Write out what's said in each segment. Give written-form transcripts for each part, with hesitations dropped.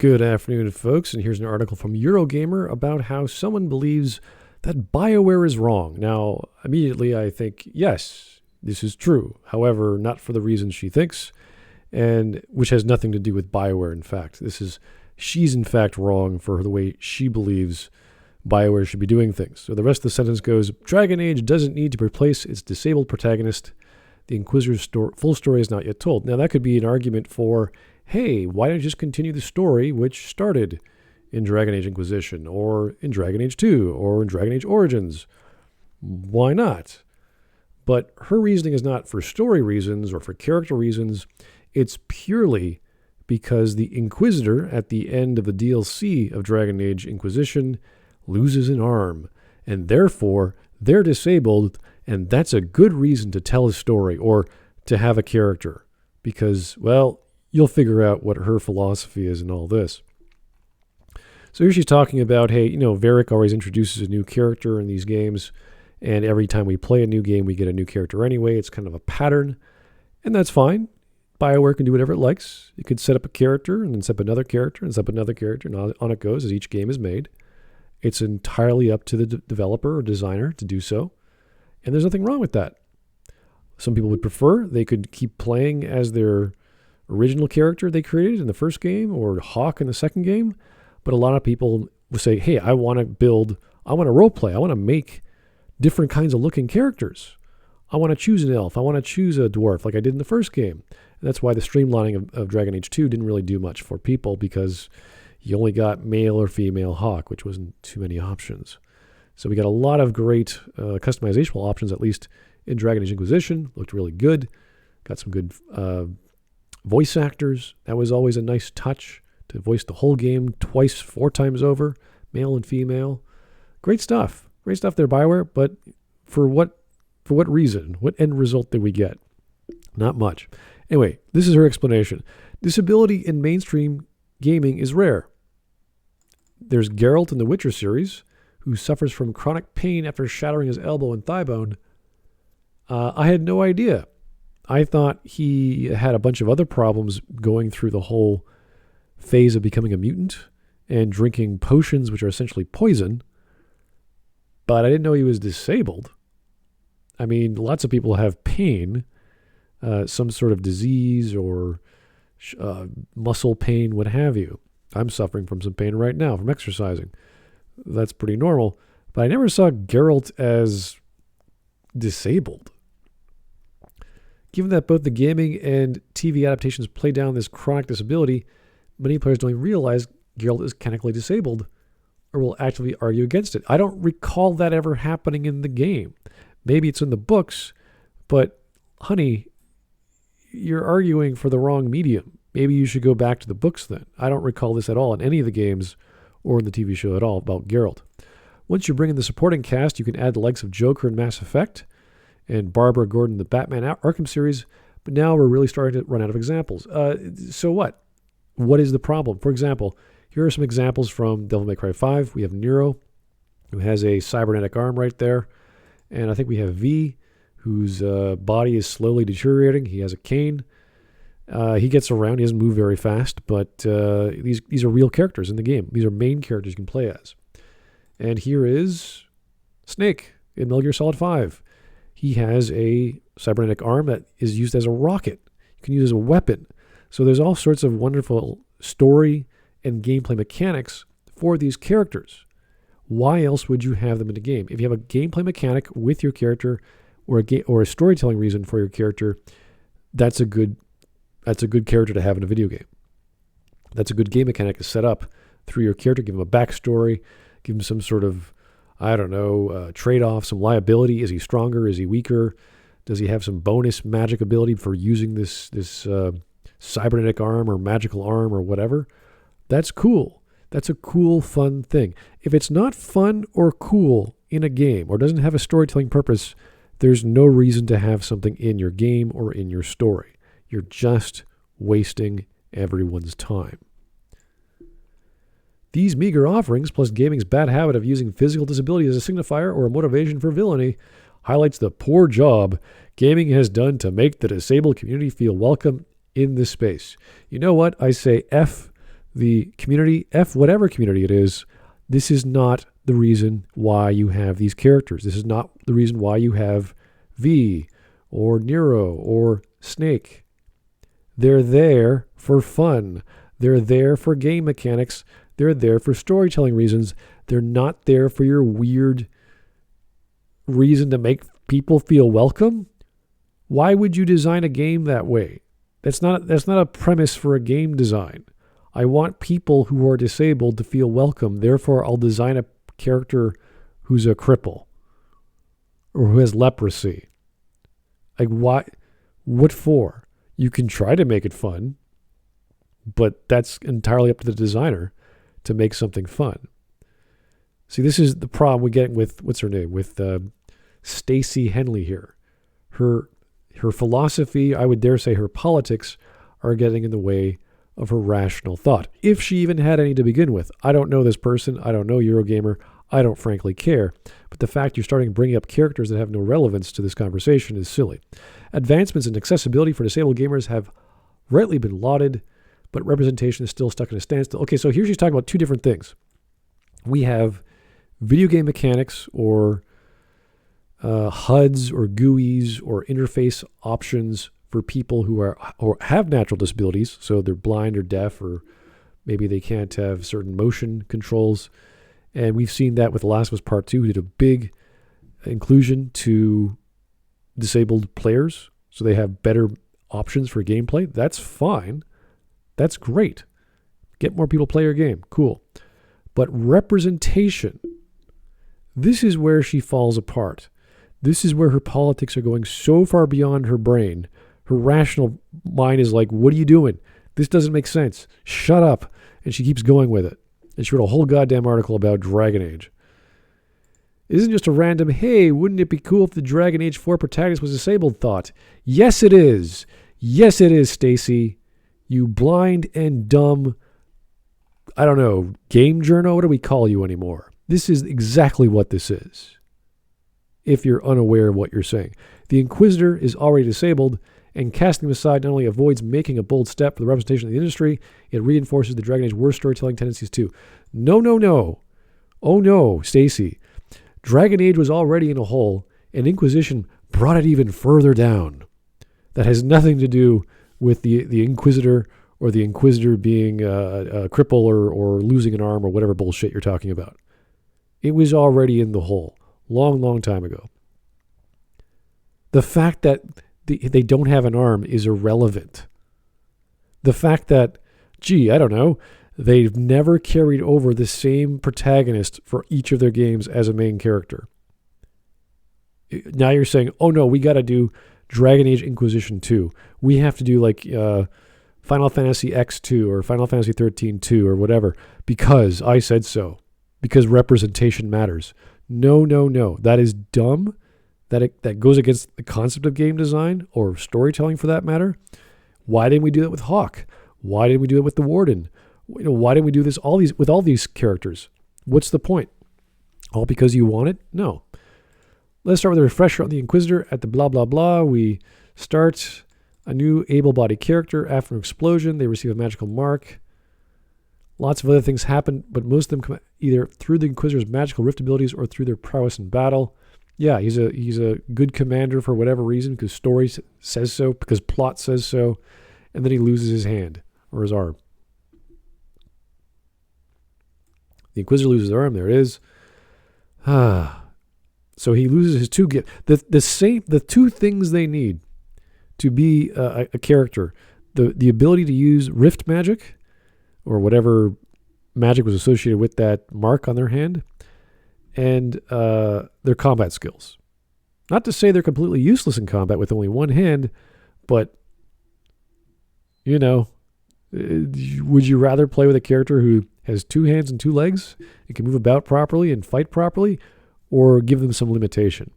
Good afternoon, folks, and here's an article from Eurogamer about how someone believes that BioWare is wrong. Now, immediately I think, yes, this is true. However, not for the reasons she thinks, and which has nothing to do with BioWare, in fact. She's in fact wrong for the way she believes BioWare should be doing things. So the rest of the sentence goes, Dragon Age doesn't need to replace its disabled protagonist. The Inquisitor's full story is not yet told. Now, that could be an argument for, hey, why don't you just continue the story which started in Dragon Age Inquisition, or in Dragon Age 2, or in Dragon Age Origins? Why not? But her reasoning is not for story reasons or for character reasons. It's purely because the Inquisitor at the end of the DLC of Dragon Age Inquisition loses an arm, and therefore they're disabled, and that's a good reason to tell a story or to have a character, because, well, you'll figure out what her philosophy is in all this. So here she's talking about, hey, Varric always introduces a new character in these games, and every time we play a new game, we get a new character anyway. It's kind of a pattern, and that's fine. BioWare can do whatever it likes. It could set up a character, and then set up another character, and set up another character, and on it goes as each game is made. It's entirely up to the developer or designer to do so, and there's nothing wrong with that. Some people would prefer they could keep playing as their original character they created in the first game, or Hawk in the second game. But a lot of people will say, hey, I want to role play. I want to make different kinds of looking characters. I want to choose an elf. I want to choose a dwarf like I did in the first game. And that's why the streamlining of Dragon Age 2 didn't really do much for people, because you only got male or female Hawk, which wasn't too many options. So we got a lot of great customizational options, at least in Dragon Age Inquisition. Looked really good. Got some good voice actors. That was always a nice touch, to voice the whole game twice, 4 times over, male and female. Great stuff. Great stuff there, BioWare. But for what reason? What end result did we get? Not much. Anyway, this is her explanation. Disability in mainstream gaming is rare. There's Geralt in the Witcher series, who suffers from chronic pain after shattering his elbow and thigh bone. I had no idea. I thought he had a bunch of other problems going through the whole phase of becoming a mutant and drinking potions, which are essentially poison. But I didn't know he was disabled. I mean, lots of people have pain, some sort of disease or muscle pain, what have you. I'm suffering from some pain right now from exercising. That's pretty normal. But I never saw Geralt as disabled. Given that both the gaming and TV adaptations play down this chronic disability, many players don't even realize Geralt is chemically disabled or will actively argue against it. I don't recall that ever happening in the game. Maybe it's in the books, but honey, you're arguing for the wrong medium. Maybe you should go back to the books then. I don't recall this at all in any of the games or in the TV show at all about Geralt. Once you bring in the supporting cast, you can add the likes of Joker in Mass Effect and Barbara Gordon in the Batman Arkham series, but now we're really starting to run out of examples. So what? What is the problem? For example, here are some examples from Devil May Cry 5. We have Nero, who has a cybernetic arm right there, and I think we have V, whose body is slowly deteriorating. He has a cane. He gets around. He doesn't move very fast, but these are real characters in the game. These are main characters you can play as. And here is Snake in Metal Gear Solid 5. He has a cybernetic arm that is used as a rocket. You can use it as a weapon. So there's all sorts of wonderful story and gameplay mechanics for these characters. Why else would you have them in a game? If you have a gameplay mechanic with your character, or a storytelling reason for your character, that's a good character to have in a video game. That's a good game mechanic to set up through your character. Give him a backstory. Give him some sort of, trade-off, some liability. Is he stronger? Is he weaker? Does he have some bonus magic ability for using this cybernetic arm or magical arm or whatever? That's cool. That's a cool, fun thing. If it's not fun or cool in a game or doesn't have a storytelling purpose, there's no reason to have something in your game or in your story. You're just wasting everyone's time. These meager offerings, plus gaming's bad habit of using physical disability as a signifier or a motivation for villainy, highlights the poor job gaming has done to make the disabled community feel welcome in this space. You know what? I say F the community, F whatever community it is, this is not the reason why you have these characters. This is not the reason why you have V or Nero or Snake. They're there for fun. They're there for game mechanics. They're there for storytelling reasons. They're not there for your weird reason to make people feel welcome. Why would you design a game that way? That's not a premise for a game design. I want people who are disabled to feel welcome. Therefore, I'll design a character who's a cripple or who has leprosy. Like, why? What for? You can try to make it fun, but that's entirely up to the designer to make something fun. See, this is the problem we get with, what's her name? With Stacey Henley here. Her philosophy, I would dare say her politics, are getting in the way of her rational thought. If she even had any to begin with. I don't know this person. I don't know Eurogamer. I don't frankly care. But the fact you're starting bringing up characters that have no relevance to this conversation is silly. Advancements in accessibility for disabled gamers have rightly been lauded, but representation is still stuck in a standstill. Okay, so here she's talking about two different things. We have video game mechanics or HUDs or GUIs or interface options for people who are or have natural disabilities, so they're blind or deaf, or maybe they can't have certain motion controls. And we've seen that with The Last of Us Part 2, who did a big inclusion to disabled players, so they have better options for gameplay. That's fine. That's great. Get more people play your game. Cool. But representation, this is where she falls apart. This is where her politics are going so far beyond her brain. Her rational mind is like, what are you doing? This doesn't make sense. Shut up. And she keeps going with it. And she wrote a whole goddamn article about Dragon Age. It isn't just a random, hey, wouldn't it be cool if the Dragon Age 4 protagonist was disabled thought. Yes, it is. Yes, it is, Stacey. You blind and dumb, I don't know, game journo? What do we call you anymore? This is exactly what this is, if you're unaware of what you're saying. The Inquisitor is already disabled, and casting him aside not only avoids making a bold step for the representation of the industry, it reinforces the Dragon Age worst storytelling tendencies too. No, no, no. Oh no, Stacey. Dragon Age was already in a hole, and Inquisition brought it even further down. That has nothing to do with the Inquisitor or the Inquisitor being a cripple or losing an arm or whatever bullshit you're talking about. It was already in the hole. Long, long time ago. The fact that they don't have an arm is irrelevant. The fact that, I don't know, they've never carried over the same protagonist for each of their games as a main character. Now you're saying, oh no, we got to do Dragon Age Inquisition 2. We have to do like Final Fantasy X2 or Final Fantasy 13-2 or whatever because I said so. Because representation matters. No, no, no. That is dumb. That goes against the concept of game design or storytelling for that matter. Why didn't we do that with Hawk? Why didn't we do it with the Warden? Why didn't we do this with all these characters? What's the point? All because you want it? No. Let's start with a refresher on the Inquisitor at the blah, blah, blah. We start a new able-bodied character. After an explosion, they receive a magical mark. Lots of other things happen, but most of them come either through the Inquisitor's magical rift abilities or through their prowess in battle. Yeah, he's a good commander for whatever reason, because story says so, because plot says so, and then he loses his hand or his arm. The Inquisitor loses his arm. There it is. So he loses his two gifts. The two things they need to be a character: the ability to use rift magic, or whatever magic was associated with that mark on their hand, and their combat skills. Not to say they're completely useless in combat with only one hand, but, would you rather play with a character who has two hands and two legs and can move about properly and fight properly, or give them some limitation?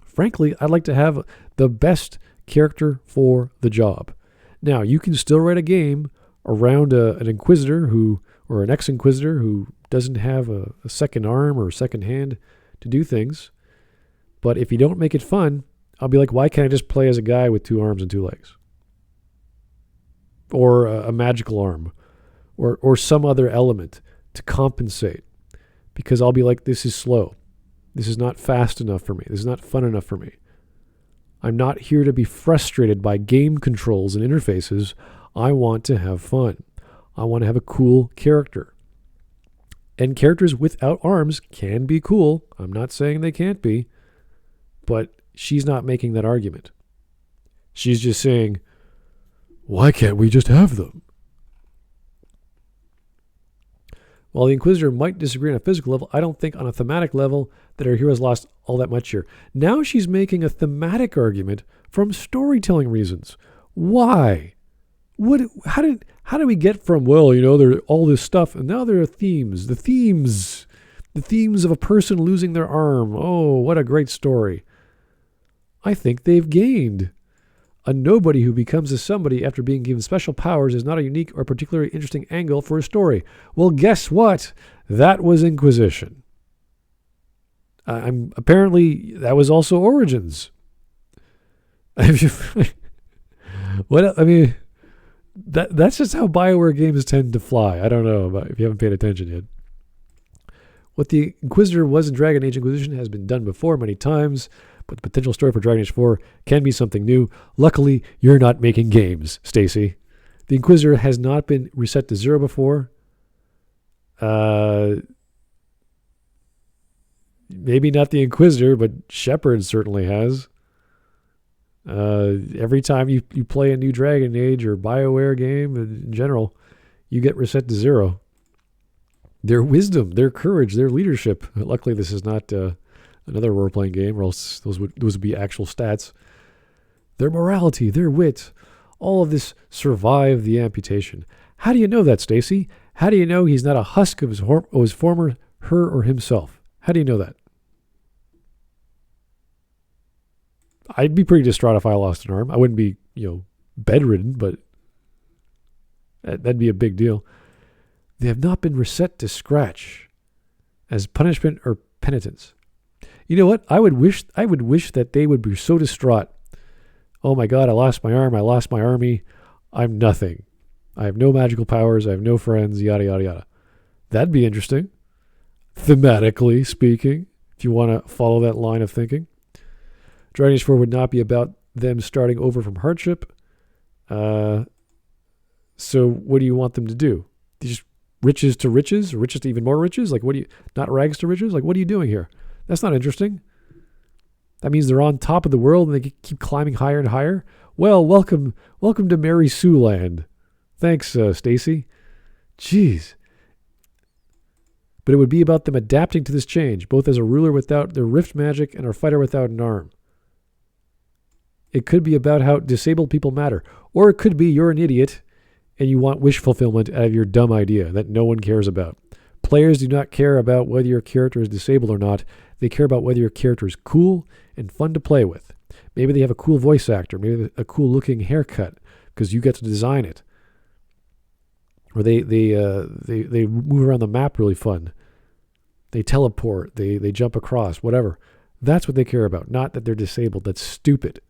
Frankly, I'd like to have the best character for the job. Now, you can still write a game around an Inquisitor or an ex-Inquisitor who doesn't have a second arm or a second hand to do things. But if you don't make it fun, I'll be like, why can't I just play as a guy with two arms and two legs? Or a magical arm. or some other element to compensate, because I'll be like, this is slow. This is not fast enough for me. This is not fun enough for me. I'm not here to be frustrated by game controls and interfaces. I want to have fun. I want to have a cool character. And characters without arms can be cool. I'm not saying they can't be, but she's not making that argument. She's just saying, why can't we just have them? While the Inquisitor might disagree on a physical level, I don't think on a thematic level that our heroes lost all that much here. Now she's making a thematic argument from storytelling reasons. Why? How did we get from, well, there all this stuff, and now there are themes. The themes of a person losing their arm. Oh, what a great story. I think they've gained. A nobody who becomes a somebody after being given special powers is not a unique or particularly interesting angle for a story. Well, guess what? That was Inquisition. Apparently, that was also Origins. That's just how BioWare games tend to fly. I don't know about if you haven't paid attention yet. What the Inquisitor was in Dragon Age Inquisition has been done before many times, but the potential story for Dragon Age 4 can be something new. Luckily, you're not making games, Stacey. The Inquisitor has not been reset to 0 before. Maybe not the Inquisitor, but Shepard certainly has. Every time you play a new Dragon Age or BioWare game in general, you get reset to 0. Their wisdom, their courage, their leadership. Luckily, this is not another role-playing game, or else those would be actual stats. Their morality, their wit, all of this survived the amputation. How do you know that, Stacey? How do you know he's not a husk of his former her or himself? How do you know that? I'd be pretty distraught if I lost an arm. I wouldn't be, bedridden, but that'd be a big deal. They have not been reset to scratch as punishment or penitence. You know what? I would wish that they would be so distraught. Oh my God, I lost my arm. I lost my army. I'm nothing. I have no magical powers. I have no friends, yada, yada, yada. That'd be interesting. Thematically speaking, if you want to follow that line of thinking. Dragon Age 4 would not be about them starting over from hardship. So what do you want them to do? Just riches to riches, riches to even more riches? Like, not rags to riches? Like, what are you doing here? That's not interesting. That means they're on top of the world and they keep climbing higher and higher. Well, welcome to Mary Sue Land. Thanks, Stacey. Jeez. But it would be about them adapting to this change, both as a ruler without their rift magic and a fighter without an arm. It could be about how disabled people matter. Or it could be you're an idiot and you want wish fulfillment out of your dumb idea that no one cares about. Players do not care about whether your character is disabled or not. They care about whether your character is cool and fun to play with. Maybe they have a cool voice actor, maybe a cool looking haircut because you get to design it. Or they move around the map really fun. They teleport, they jump across, whatever. That's what they care about, not that they're disabled. That's stupid.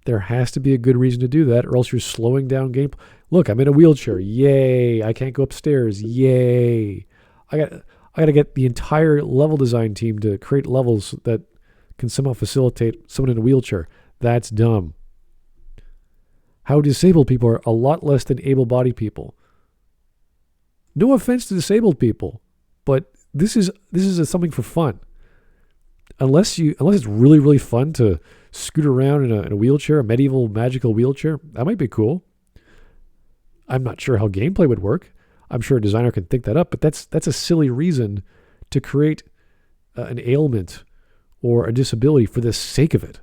There has to be a good reason to do that, or else you're slowing down game. Look, I'm in a wheelchair. Yay. I can't go upstairs. Yay. I got to get the entire level design team to create levels that can somehow facilitate someone in a wheelchair. That's dumb. How disabled people are a lot less than able-bodied people. No offense to disabled people, but this is something for fun. Unless it's really, really fun to scoot around in a wheelchair, a medieval magical wheelchair, that might be cool. I'm not sure how gameplay would work. I'm sure a designer can think that up, but that's a silly reason to create an ailment or a disability for the sake of it.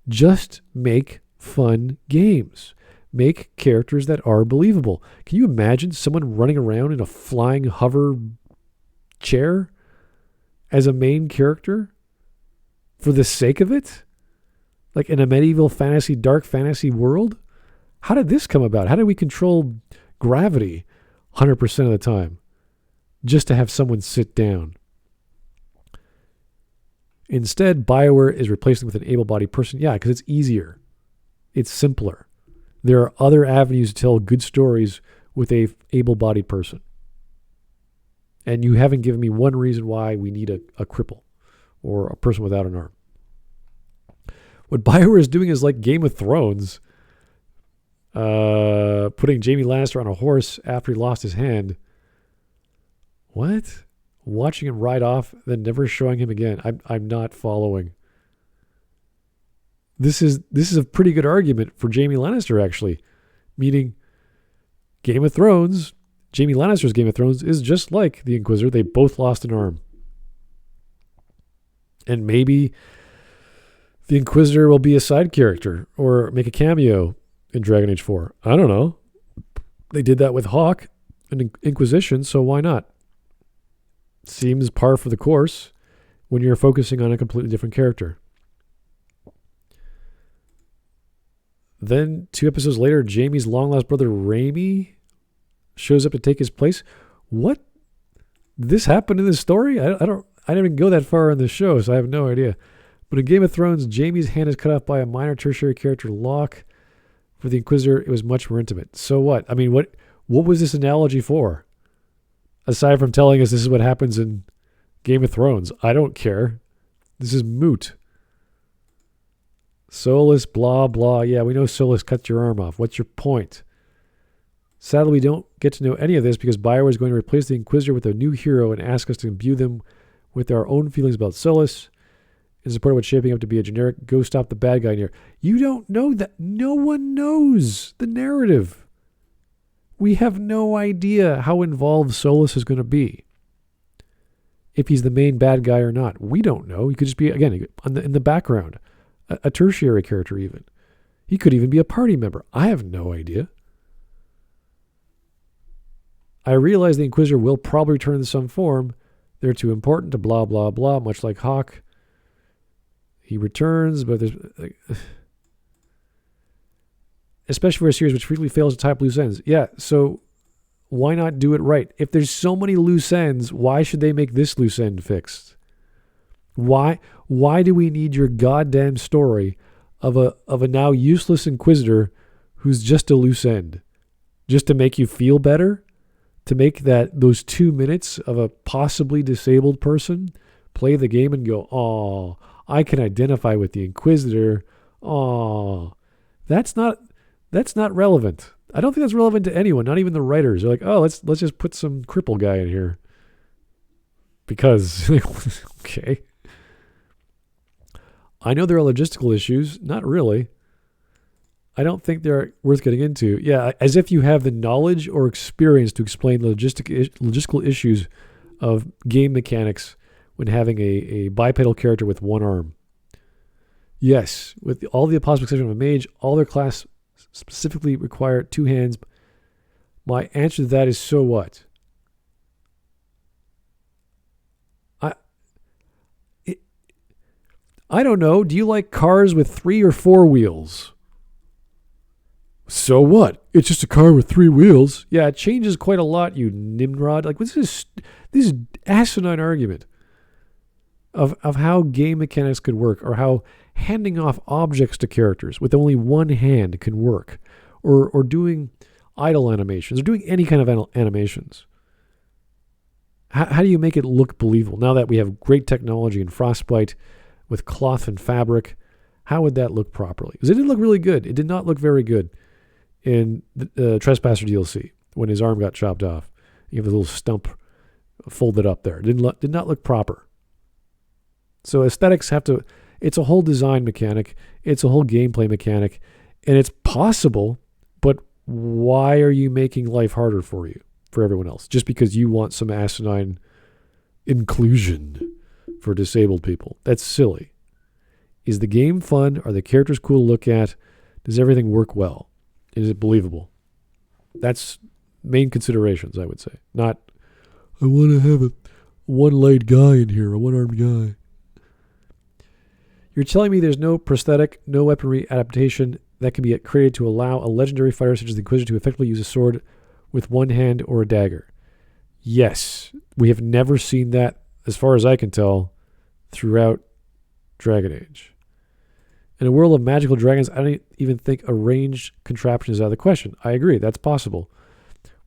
Just make fun games. Make characters that are believable. Can you imagine someone running around in a flying hover chair as a main character for the sake of it? Like in a medieval fantasy, dark fantasy world? How did this come about? How did we control gravity 100% of the time just to have someone sit down? Instead, BioWare is replacing with an able-bodied person. Yeah, because it's easier. It's simpler. There are other avenues to tell good stories with a able-bodied person. And you haven't given me one reason why we need a cripple or a person without an arm. What BioWare is doing is like Game of Thrones, putting Jaime Lannister on a horse after he lost his hand. What? Watching him ride off, then never showing him again. I'm not following. This is a pretty good argument for Jaime Lannister, actually. Meaning, Game of Thrones, Jaime Lannister's Game of Thrones is just like the Inquisitor. They both lost an arm. And maybe the Inquisitor will be a side character or make a cameo in Dragon Age 4. I don't know. They did that with Hawk and Inquisition, so why not? Seems par for the course when you're focusing on a completely different character. Then 2 episodes later, Jaime's long-lost brother Raimi shows up to take his place. What? This happened in this story? I didn't even go that far in the show, so I have no idea. But in Game of Thrones, Jaime's hand is cut off by a minor tertiary character, Locke. For the Inquisitor, it was much more intimate. So what? I mean, what was this analogy for? Aside from telling us this is what happens in Game of Thrones. I don't care. This is moot. Solus, blah, blah. Yeah, we know Solus cut your arm off. What's your point? Sadly, we don't get to know any of this because BioWare is going to replace the Inquisitor with a new hero and ask us to imbue them with our own feelings about Solus in support of what's shaping up to be a generic go stop the bad guy in here. You don't know that. No one knows the narrative. We have no idea how involved Solus is going to be. If he's the main bad guy or not. We don't know. He could just be, again, in the background. A tertiary character even. He could even be a party member. I have no idea. I realize the Inquisitor will probably return in some form. They're too important to blah, blah, blah, much like Hawk. He returns, but there's... especially for a series which frequently fails to tie up loose ends. Yeah, so why not do it right? If there's so many loose ends, why should they make this loose end fixed? Why do we need your goddamn story of a now useless Inquisitor who's just a loose end? Just to make you feel better? To make those 2 minutes of a possibly disabled person play the game and go, oh, I can identify with the Inquisitor. Oh, that's not relevant. I don't think that's relevant to anyone, not even the writers. They're like, oh, let's just put some cripple guy in here. Because, okay. I know there are logistical issues. Not really. I don't think they're worth getting into. Yeah, as if you have the knowledge or experience to explain logistical issues of game mechanics when having a bipedal character with one arm. Yes, with all the possible exception of a mage, all their class specifically require 2 hands. My answer to that is, so what? I don't know. Do you like cars with 3 or 4 wheels? So what? It's just a car with 3 wheels. Yeah, it changes quite a lot, you Nimrod. Like, what's this asinine argument of how game mechanics could work, or how handing off objects to characters with only one hand can work, or doing idle animations, or doing any kind of animations. How do you make it look believable? Now that we have great technology in Frostbite with cloth and fabric, how would that look properly? Because it didn't look really good. It did not look very good in the Trespasser DLC when his arm got chopped off. You have a little stump folded up there. Did not look proper. So aesthetics have to... It's a whole design mechanic. It's a whole gameplay mechanic. And it's possible, but why are you making life harder for everyone else? Just because you want some asinine inclusion for disabled people. That's silly. Is the game fun? Are the characters cool to look at? Does everything work well? Is it believable? That's main considerations, I would say. Not, I want to have a one-legged guy in here, a one-armed guy. You're telling me there's no prosthetic, no weaponry adaptation that can be created to allow a legendary fighter such as the Inquisitor to effectively use a sword with one hand or a dagger? Yes. We have never seen that, as far as I can tell, throughout Dragon Age. In a world of magical dragons, I don't even think a ranged contraption is out of the question. I agree, that's possible.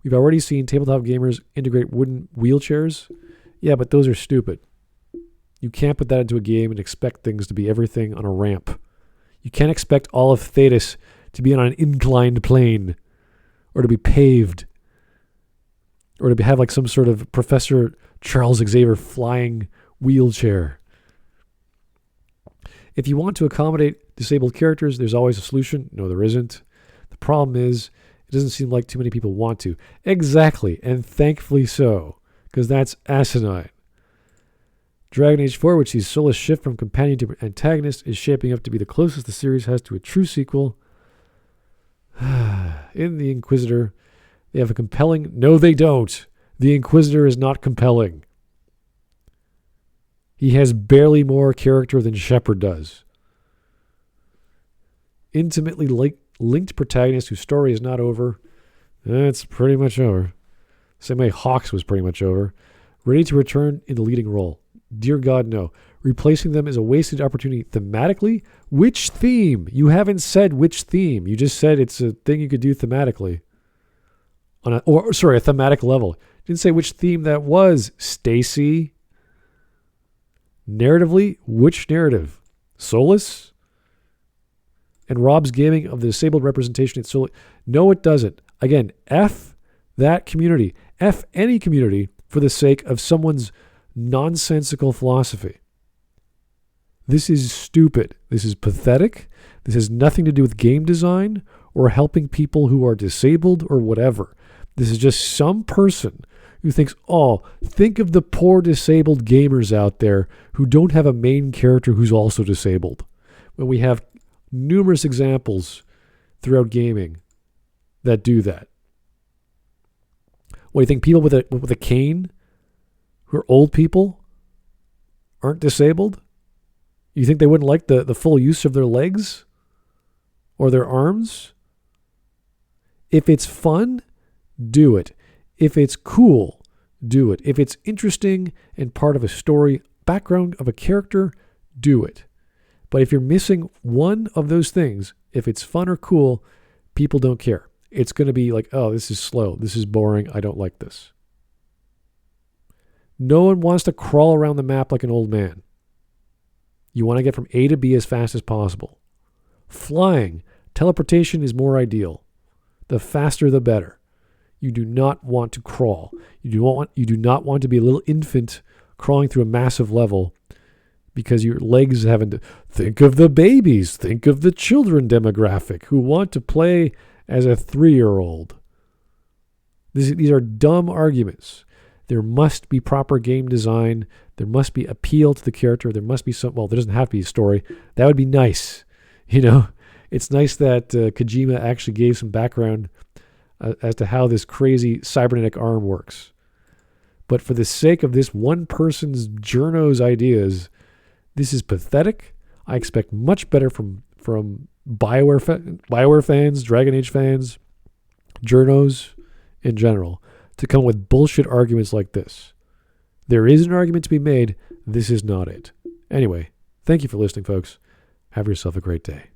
We've already seen tabletop gamers integrate wooden wheelchairs. Yeah, but those are stupid. You can't put that into a game and expect things to be everything on a ramp. You can't expect all of Thetis to be on an inclined plane, or to be paved, or to have like some sort of Professor Charles Xavier flying wheelchair. If you want to accommodate disabled characters, there's always a solution. No, there isn't. The problem is, it doesn't seem like too many people want to. Exactly, and thankfully so, because that's asinine. Dragon Age 4, which sees Solas shift from companion to antagonist, is shaping up to be the closest the series has to a true sequel. In The Inquisitor, they have a compelling... No, they don't. The Inquisitor is not compelling. He has barely more character than Shepard does. Intimately linked protagonist whose story is not over. That's pretty much over. Same way Hawks was pretty much over. Ready to return in the leading role. Dear God, no. Replacing them is a wasted opportunity thematically. Which theme? You haven't said which theme. You just said it's a thing you could do thematically. A thematic level. Didn't say which theme that was, Stacey. Narratively, which narrative? Solas? And Rob's gaming of the disabled representation at Solas? No, it doesn't. Again, F that community. F any community for the sake of someone's nonsensical philosophy. This is stupid. This is pathetic. This has nothing to do with game design or helping people who are disabled or whatever. This is just some person who thinks, oh, think of the poor disabled gamers out there who don't have a main character who's also disabled. When we have numerous examples throughout gaming that do that. What do you think? People with a cane who are old people aren't disabled? You think they wouldn't like the full use of their legs or their arms? If it's fun, do it. If it's cool, do it. If it's interesting and part of a story, background of a character, do it. But if you're missing one of those things, if it's fun or cool, people don't care. It's going to be like, oh, this is slow. This is boring. I don't like this. No one wants to crawl around the map like an old man. You want to get from A to B as fast as possible. Flying, teleportation is more ideal. The faster, the better. You do not want to crawl. You do not want to be a little infant crawling through a massive level because your legs haven't... Think of the babies. Think of the children demographic who want to play as a 3-year-old. These are dumb arguments. There must be proper game design. There must be appeal to the character. There must be some... Well, there doesn't have to be a story. That would be nice. You know, it's nice that Kojima actually gave some background as to how this crazy cybernetic arm works. But for the sake of this one person's journos ideas, this is pathetic. I expect much better from BioWare fans, Dragon Age fans, journos in general, to come with bullshit arguments like this. There is an argument to be made. This is not it. Anyway, thank you for listening, folks. Have yourself a great day.